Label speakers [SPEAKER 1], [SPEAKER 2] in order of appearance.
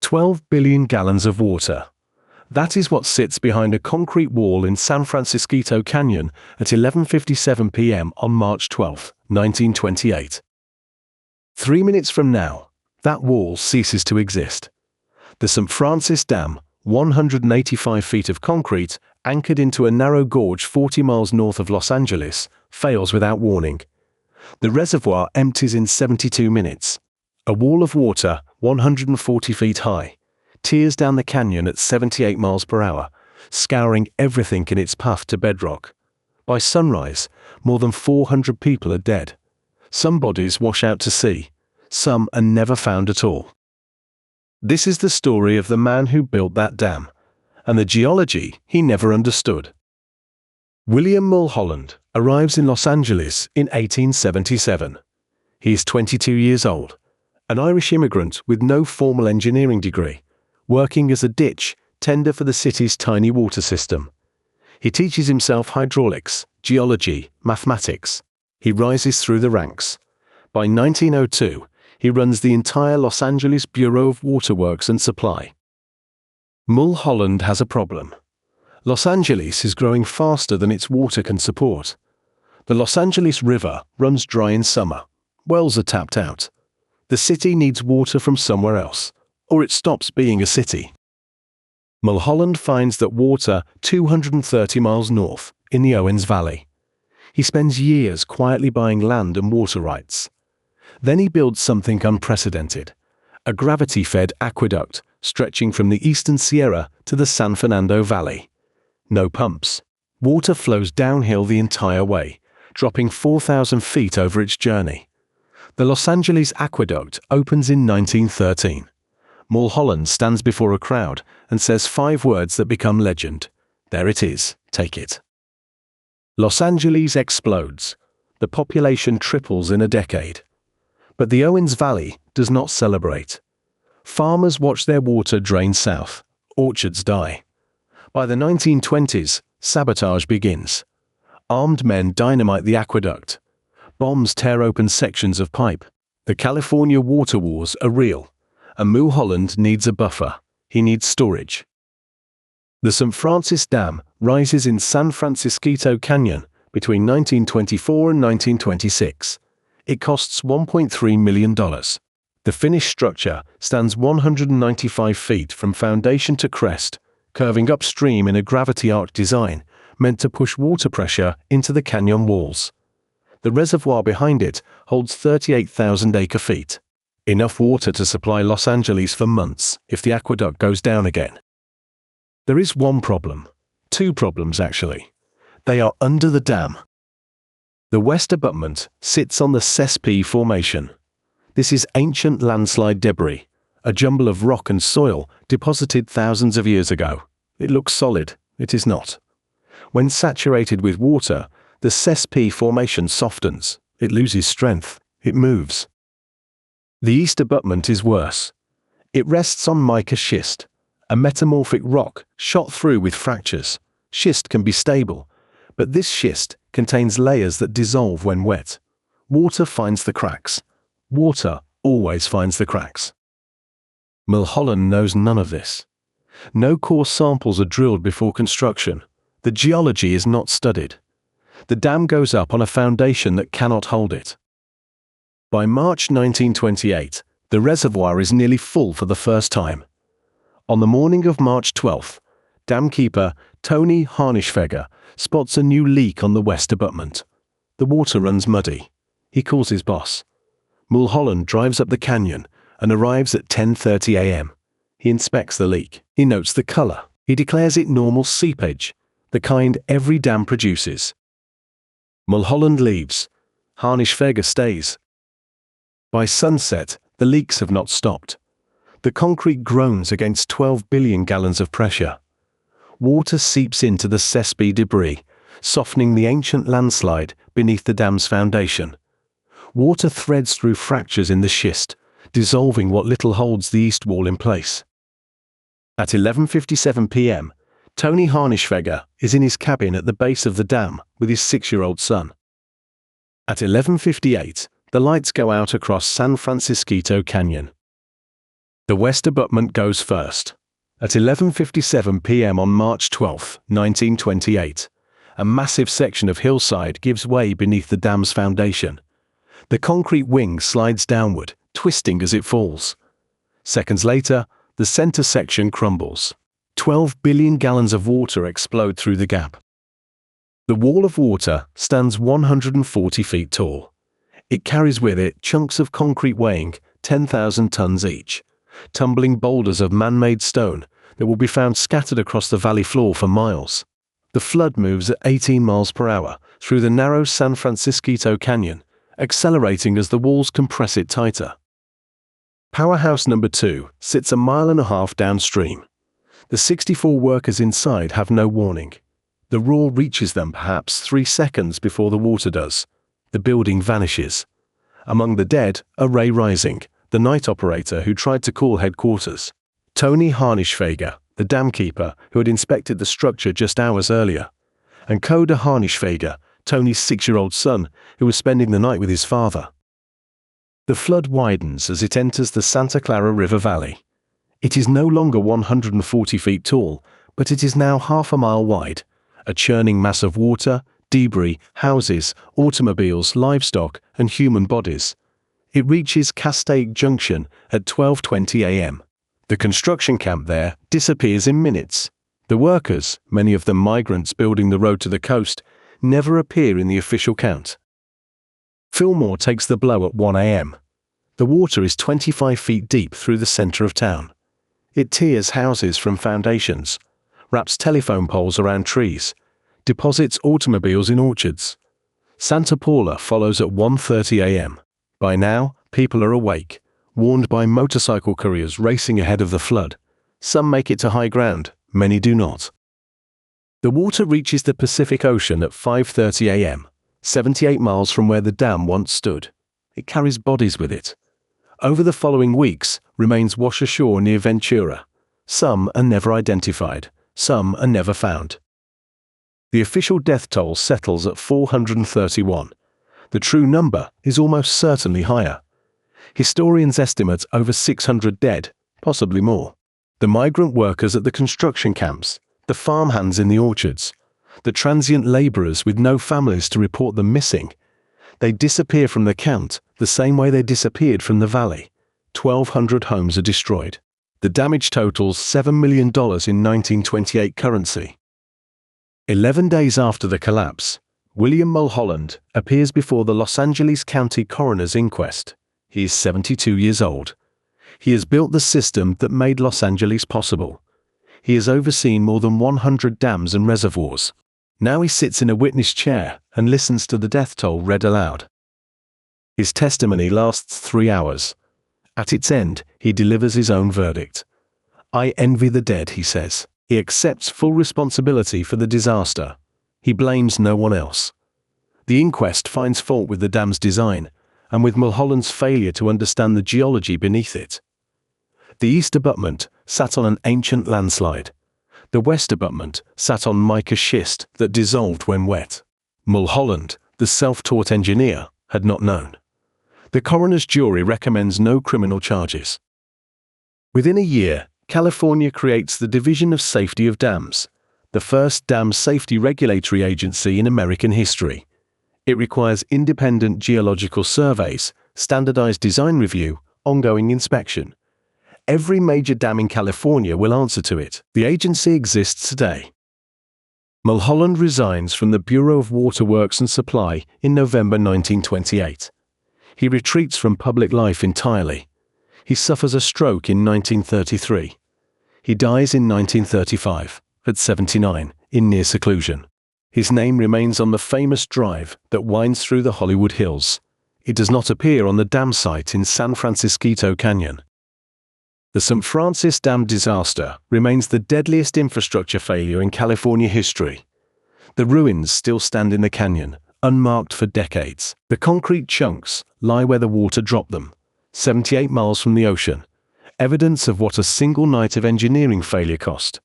[SPEAKER 1] 12 billion gallons of water. That is what sits behind a concrete wall in San Francisquito Canyon at 11:57 p.m. on March 12, 1928. 3 minutes from now, that wall ceases to exist. The St. Francis Dam, 185 feet of concrete, anchored into a narrow gorge 40 miles north of Los Angeles, fails without warning. The reservoir empties in 72 minutes. A wall of water, 140 feet high, tears down the canyon at 78 miles per hour, scouring everything in its path to bedrock. By sunrise, more than 400 people are dead. Some bodies wash out to sea. Some are never found at all. This is the story of the man who built that dam, and the geology he never understood. William Mulholland arrives in Los Angeles in 1877. He is 22 years old, an Irish immigrant with no formal engineering degree, working as a ditch tender for the city's tiny water system. He teaches himself hydraulics, geology, mathematics. He rises through the ranks. By 1902, he runs the entire Los Angeles Bureau of Waterworks and Supply. Mulholland has a problem. Los Angeles is growing faster than its water can support. The Los Angeles River runs dry in summer. Wells are tapped out. The city needs water from somewhere else, or it stops being a city. Mulholland finds that water 230 miles north, in the Owens Valley. He spends years quietly buying land and water rights. Then he builds something unprecedented, a gravity-fed aqueduct stretching from the eastern Sierra to the San Fernando Valley. No pumps. Water flows downhill the entire way, dropping 4,000 feet over its journey. The Los Angeles Aqueduct opens in 1913. Mulholland stands before a crowd and says 5 words that become legend. There it is, take it. Los Angeles explodes. The population triples in a decade. But the Owens Valley does not celebrate. Farmers watch their water drain south. Orchards die. By the 1920s, sabotage begins. Armed men dynamite the aqueduct. Bombs tear open sections of pipe. The California water wars are real, and Mulholland needs a buffer. He needs storage. The St. Francis Dam rises in San Francisquito Canyon between 1924 and 1926. It costs $1.3 million. The finished structure stands 195 feet from foundation to crest, curving upstream in a gravity arc design meant to push water pressure into the canyon walls. The reservoir behind it holds 38,000 acre-feet. Enough water to supply Los Angeles for months if the aqueduct goes down again. There is one problem. 2 problems, actually. They are under the dam. The west abutment sits on the Cesspee Formation. This is ancient landslide debris, a jumble of rock and soil deposited thousands of years ago. It looks solid. It is not. When saturated with water, the Cesspee Formation softens. It loses strength. It moves. The east abutment is worse. It rests on mica schist, a metamorphic rock shot through with fractures. Schist can be stable, but this schist contains layers that dissolve when wet. Water finds the cracks. Water always finds the cracks. Mulholland knows none of this. No core samples are drilled before construction. The geology is not studied. The dam goes up on a foundation that cannot hold it. By March 1928, the reservoir is nearly full for the first time. On the morning of March 12th, dam keeper Tony Harnischfeger spots a new leak on the west abutment. The water runs muddy. He calls his boss. Mulholland drives up the canyon and arrives at 10:30 a.m. He inspects the leak. He notes the color. He declares it normal seepage, the kind every dam produces. Mulholland leaves. Harnischfeger stays. By sunset, the leaks have not stopped. The concrete groans against 12 billion gallons of pressure. Water seeps into the Cesspee debris, softening the ancient landslide beneath the dam's foundation. Water threads through fractures in the schist, dissolving what little holds the east wall in place. At 11:57 p.m., Tony Harnischfeger is in his cabin at the base of the dam with his 6-year-old son. At 11:58, the lights go out across San Francisquito Canyon. The west abutment goes first. At 11:57 p.m. on March 12, 1928, a massive section of hillside gives way beneath the dam's foundation. The concrete wing slides downward, twisting as it falls. Seconds later, the center section crumbles. 12 billion gallons of water explode through the gap. The wall of water stands 140 feet tall. It carries with it chunks of concrete weighing 10,000 tons each, tumbling boulders of man-made stone that will be found scattered across the valley floor for miles. The flood moves at 18 miles per hour through the narrow San Francisquito Canyon, accelerating as the walls compress it tighter. Powerhouse number 2 sits a mile and a half downstream. The 64 workers inside have no warning. The roar reaches them perhaps 3 seconds before the water does. The building vanishes. Among the dead are Ray Rising, the night operator who tried to call headquarters, Tony Harnischfeger, the dam keeper who had inspected the structure just hours earlier, and Coda Harnischfeger, Tony's 6-year-old son, who was spending the night with his father. The flood widens as it enters the Santa Clara River Valley. It is no longer 140 feet tall, but it is now half a mile wide, a churning mass of water, debris, houses, automobiles, livestock, and human bodies. It reaches Castaic Junction at 12:20 a.m. The construction camp there disappears in minutes. The workers, many of them migrants building the road to the coast, never appear in the official count. Fillmore takes the blow at 1 a.m. The water is 25 feet deep through the center of town. It tears houses from foundations, wraps telephone poles around trees, deposits automobiles in orchards. Santa Paula follows at 1:30 a.m. By now, people are awake, warned by motorcycle couriers racing ahead of the flood. Some make it to high ground, many do not. The water reaches the Pacific Ocean at 5:30 a.m., 78 miles from where the dam once stood. It carries bodies with it. Over the following weeks, remains wash ashore near Ventura. Some are never identified, some are never found. The official death toll settles at 431. The true number is almost certainly higher. Historians estimate over 600 dead, possibly more. The migrant workers at the construction camps, the farmhands in the orchards, the transient laborers with no families to report them missing. They disappear from the count the same way they disappeared from the valley. 1,200 homes are destroyed. The damage totals $7 million in 1928 currency. 11 days after the collapse, William Mulholland appears before the Los Angeles County Coroner's Inquest. He is 72 years old. He has built the system that made Los Angeles possible. He has overseen more than 100 dams and reservoirs. Now he sits in a witness chair and listens to the death toll read aloud. His testimony lasts 3 hours. At its end, he delivers his own verdict. "I envy the dead," he says. He accepts full responsibility for the disaster. He blames no one else. The inquest finds fault with the dam's design, and with Mulholland's failure to understand the geology beneath it. The east abutment sat on an ancient landslide. The west abutment sat on mica schist that dissolved when wet. Mulholland, the self-taught engineer, had not known. The coroner's jury recommends no criminal charges. Within a year, California creates the Division of Safety of Dams, the first dam safety regulatory agency in American history. It requires independent geological surveys, standardized design review, ongoing inspection. Every major dam in California will answer to it. The agency exists today. Mulholland resigns from the Bureau of Waterworks and Supply in November 1928. He retreats from public life entirely. He suffers a stroke in 1933. He dies in 1935, at 79, in near seclusion. His name remains on the famous drive that winds through the Hollywood Hills. It does not appear on the dam site in San Francisquito Canyon. The St. Francis Dam disaster remains the deadliest infrastructure failure in California history. The ruins still stand in the canyon, unmarked for decades. The concrete chunks lie where the water dropped them, 78 miles from the ocean, evidence of what a single night of engineering failure cost.